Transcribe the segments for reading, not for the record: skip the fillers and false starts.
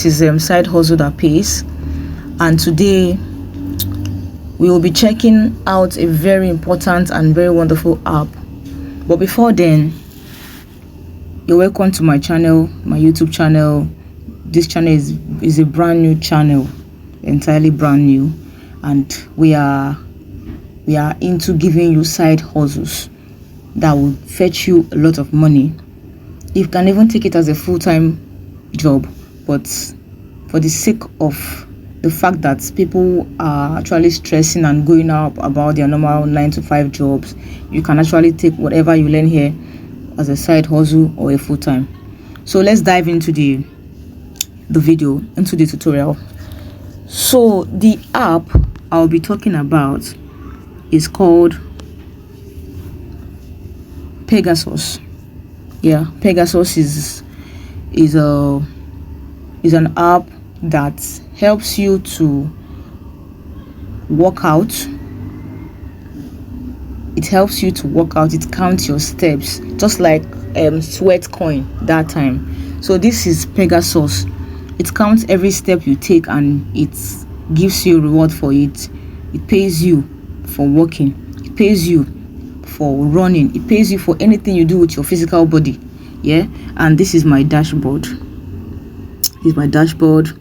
This is side hustle that pays, and today we will be checking out a very important and very wonderful app. But before then, you're welcome to my channel, my YouTube channel. This channel is a brand new channel, entirely brand new, and we are into giving you side hustles that will fetch you a lot of money. You can even take it as a full-time job, but for the sake of the fact that people are actually stressing and going up about their normal 9-to-5 jobs, you can actually take whatever you learn here as a side hustle or a full-time. So let's dive into the video, into the tutorial. So the app I'll be talking about is called Pegasus. Yeah, Pegasus is an app that helps you to work out. It helps you to work out. It counts your steps, just like sweat coin that time. So this is Pegasus. It counts every step you take and it gives you a reward for it. It pays you for walking. It pays you for running. It pays you for anything you do with your physical body. Yeah, and this is my dashboard. This is my dashboard.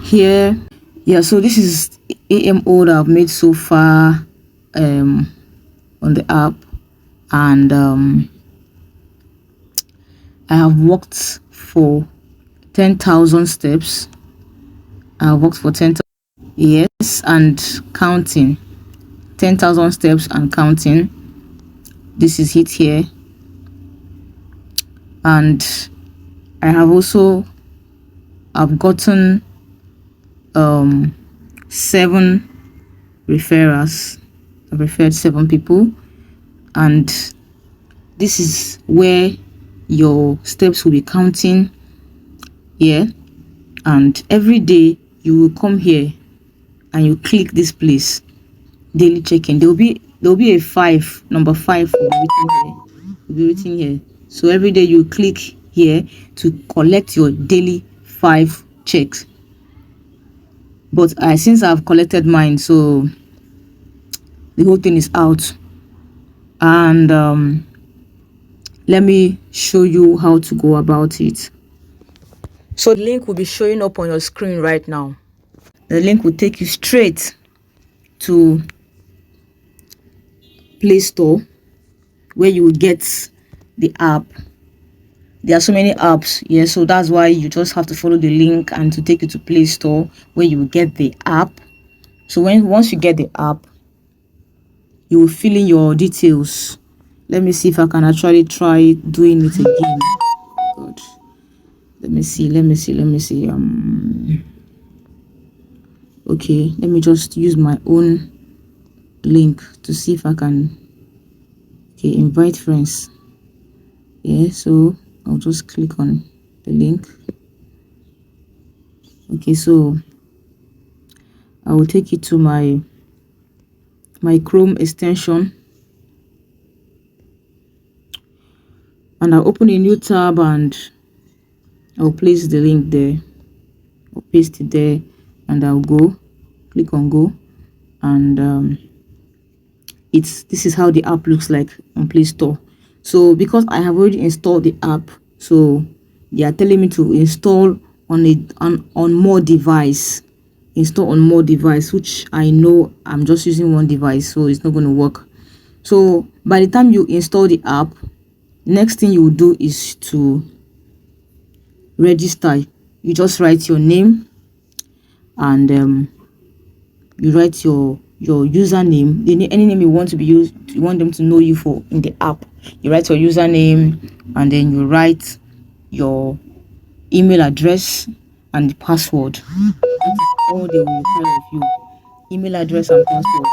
Here, yeah, so this is AMO that I've made so far on the app, and I have walked for 10,000 steps. I have walked for 10,000, yes, and counting. 10,000 steps and counting. This is it here, and I have also I've gotten 7 referrals. I've referred 7 people, and this is where your steps will be counting. Yeah, and every day you will come here and you click this place, daily check-in. There will be a 5, number 5 will be written here. So every day you click here to collect your daily 5 checks. But since I've collected mine, so the whole thing is out. And let me show you how to go about it. So the link will be showing up on your screen right now. The link will take you straight to Play Store, where you will get the app. There are so many apps, yeah, so that's why you just have to follow the link and to take you to Play Store, where you will get the app. So once you get the app, you will fill in your details. Let me see if I can actually try doing it again. God, let me see. Okay, let me just use my own link to see if I can. Okay, invite friends. Yeah, so I'll just click on the link. Okay, so I will take it to my Chrome extension, and I'll open a new tab and I'll place the link there. I'll paste it there, and I'll click on go, and this is how the app looks like on Play Store. So because I have already installed the app, so they are telling me to install on more device. Install on more device, which I know I'm just using one device, so it's not going to work. So by the time you install the app, next thing you will do is to register. You just write your name, and you write your username, any name you want to be used, you want them to know you for in the app. You write your username, and then you write your email address and the password. That is all they will require of you: email address and password.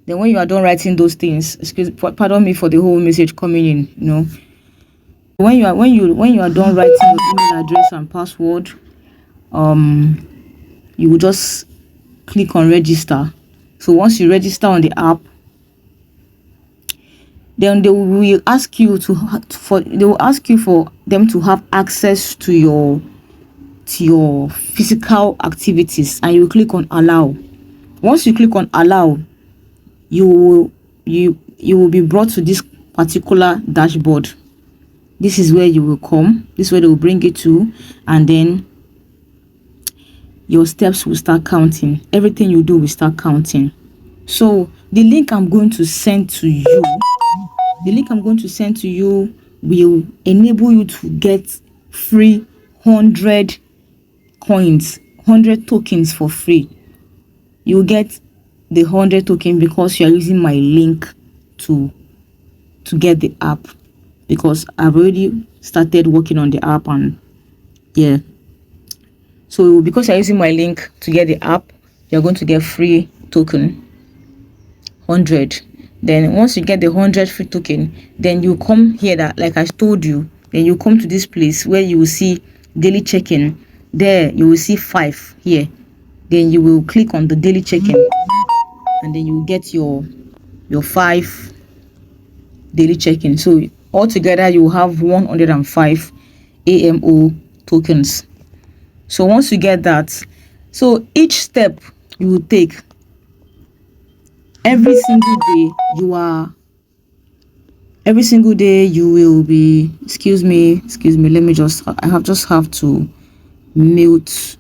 Then when you are done writing those things, pardon me for the whole message coming in, you know. When you are done writing your email address and password, you will just click on register. So once you register on the app, then they will ask you for them to have access to your physical activities, and you click on allow. Once you click on allow, you will be brought to this particular dashboard. This is where you will come. This is where they will bring you to, and then your steps will start counting. Everything you do will start counting. So the link I'm going to send to you, will enable you to get free 100 coins, 100 tokens for free. You get the 100 token because you are using my link to get the app, because I've already started working on the app, and yeah. So because you're using my link to get the app, you're going to get free token 100. Then once you get the 100 free token, then you come here, that like I told you, then you come to this place where you will see daily check-in. There you will see 5 here. Then you will click on the daily check-in, and then you will get your 5 daily check-in. So altogether you will have 105 AMO tokens. So once you get that, so each step you will take every single day, you will be, excuse me, let me just, I just have to mute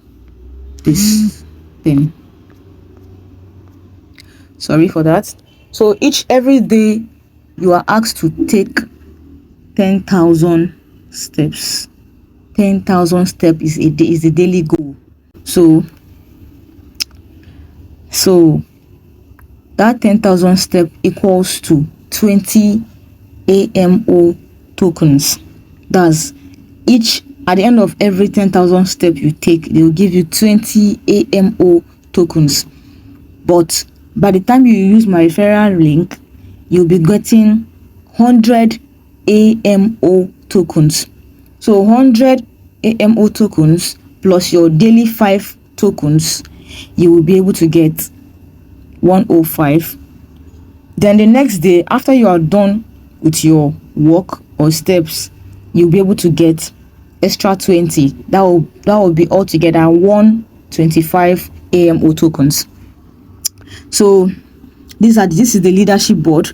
this thing. Sorry for that. So every day you are asked to take 10,000 steps. 10,000 steps is the daily goal. So that 10,000 step equals to 20 AMO tokens. That's at the end of every 10,000 step you take, they will give you 20 AMO tokens. But by the time you use my referral link, you'll be getting 100 AMO tokens. So 100 AMO tokens plus your daily 5 tokens, you will be able to get 105. Then the next day, after you are done with your work or steps, you'll be able to get extra 20. That will be altogether 125 AMO tokens. So this is the leadership board.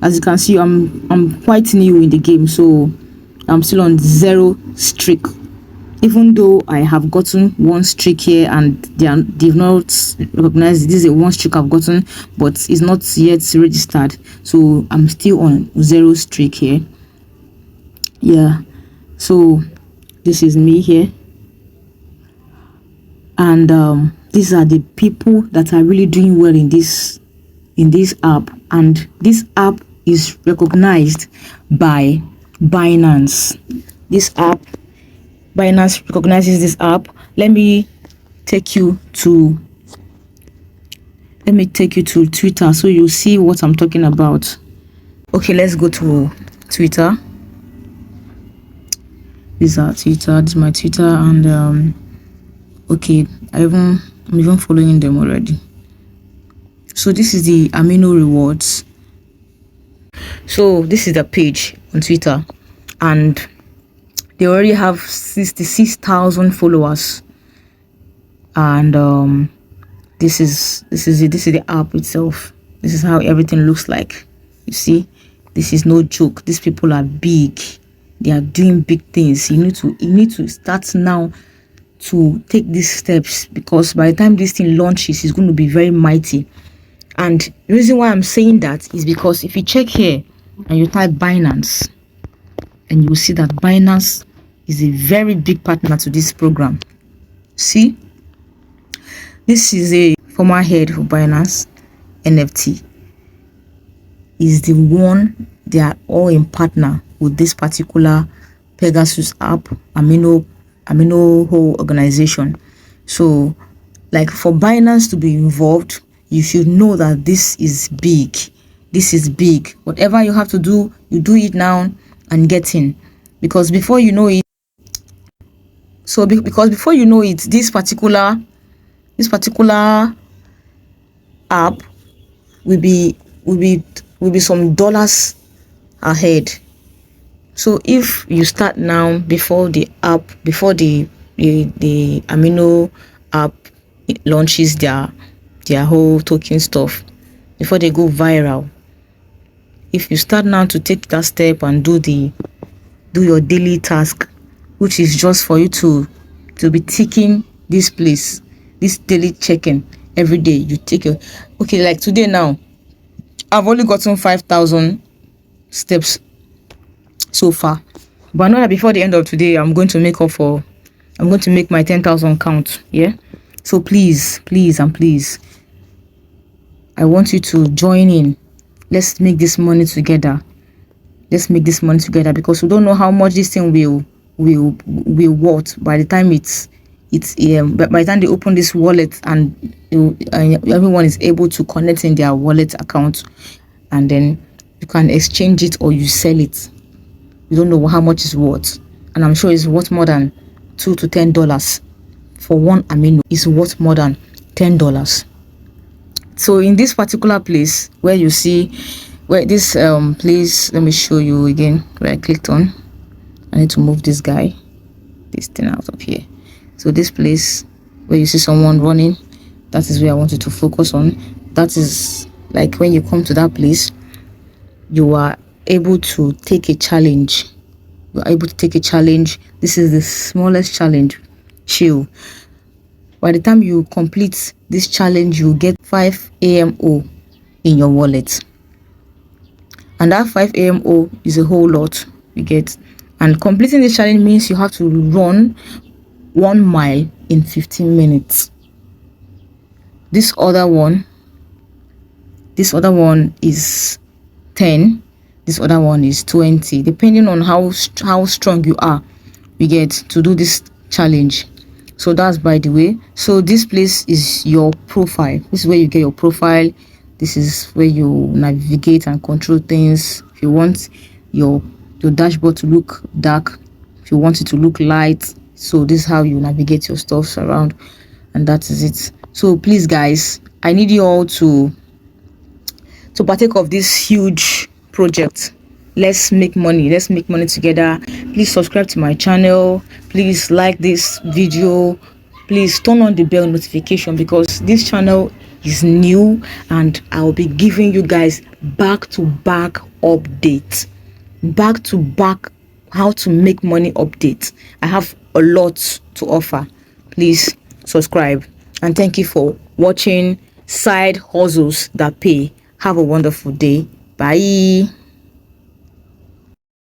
As you can see, I'm quite new in the game, so I'm still on 0 streak, even though I have gotten 1 streak here, and they've not recognized this is a 1 streak I've gotten, but it's not yet registered, so I'm still on 0 streak here. Yeah, so this is me here, and these are the people that are really doing well in this app, and this app is recognized by Binance. Binance recognizes this app. Let me take you to Twitter, so you'll see what I'm talking about. Okay, let's go to Twitter. This is my Twitter, and okay, I'm even following them already. So this is the Amino rewards. So this is the page on Twitter, and they already have 66,000 followers, and this is the app itself. This is how everything looks like. You see, this is no joke. These people are big. They are doing big things. You need to start now to take these steps, because by the time this thing launches, it's going to be very mighty. And the reason why I'm saying that is because if you check here and you type Binance, and you will see that Binance is a very big partner to this program. See, this is a former head of Binance NFT. Is the one, they are all in partner with this particular Pegasus app, Amino whole organization. So like, for Binance to be involved, you should know that this is big. This is big. Whatever you have to do, you do it now and get in, because before you know it, this particular app will be some dollars ahead. So if you start now before the amino app launches their whole token stuff, before they go viral, if you start now to take that step and do your daily task, which is just for you to be ticking this place, this daily checking every day, you take your, okay, like today now I've only gotten 5,000 steps so far, but I know that before the end of today I'm going to make my 10,000 count. Yeah, so please and please, I want you to join in. Let's make this money together. Because we don't know how much this thing will worth by the time by the time they open this wallet and everyone is able to connect in their wallet account, and then you can exchange it or you sell it. You don't know how much it's worth, and I'm sure it's worth more than $2 to $10 for one amino. It's worth more than $10. So in this particular place where you see where this place, let me show you again where I clicked on. I need to move this thing out of here. So this place where you see someone running, that is where I want you to focus on. That is like when you come to that place, you are able to take a challenge. This is the smallest challenge. Chill. By the time you complete this challenge, you get 5 AMO in your wallet, and that 5 AMO is a whole lot, you get. And completing this challenge means you have to run 1 mile in 15 minutes. This other one is 10. This other one is 20, depending on how strong you are, you get, to do this challenge. So that's by the way. So this place is your profile. This is where you get your profile. This is where you navigate and control things. If you want your dashboard to look dark, if you want it to look light, so this is how you navigate your stuff around, and that is it. So please guys, I need you all to partake of this huge project. Let's make money together. Please subscribe to my channel, please like this video, please turn on the bell notification, because this channel is new and I'll be giving you guys back-to-back updates, back-to-back how to make money updates. I have a lot to offer. Please subscribe, and thank you for watching Side Hustles That Pay. Have a wonderful day. Bye.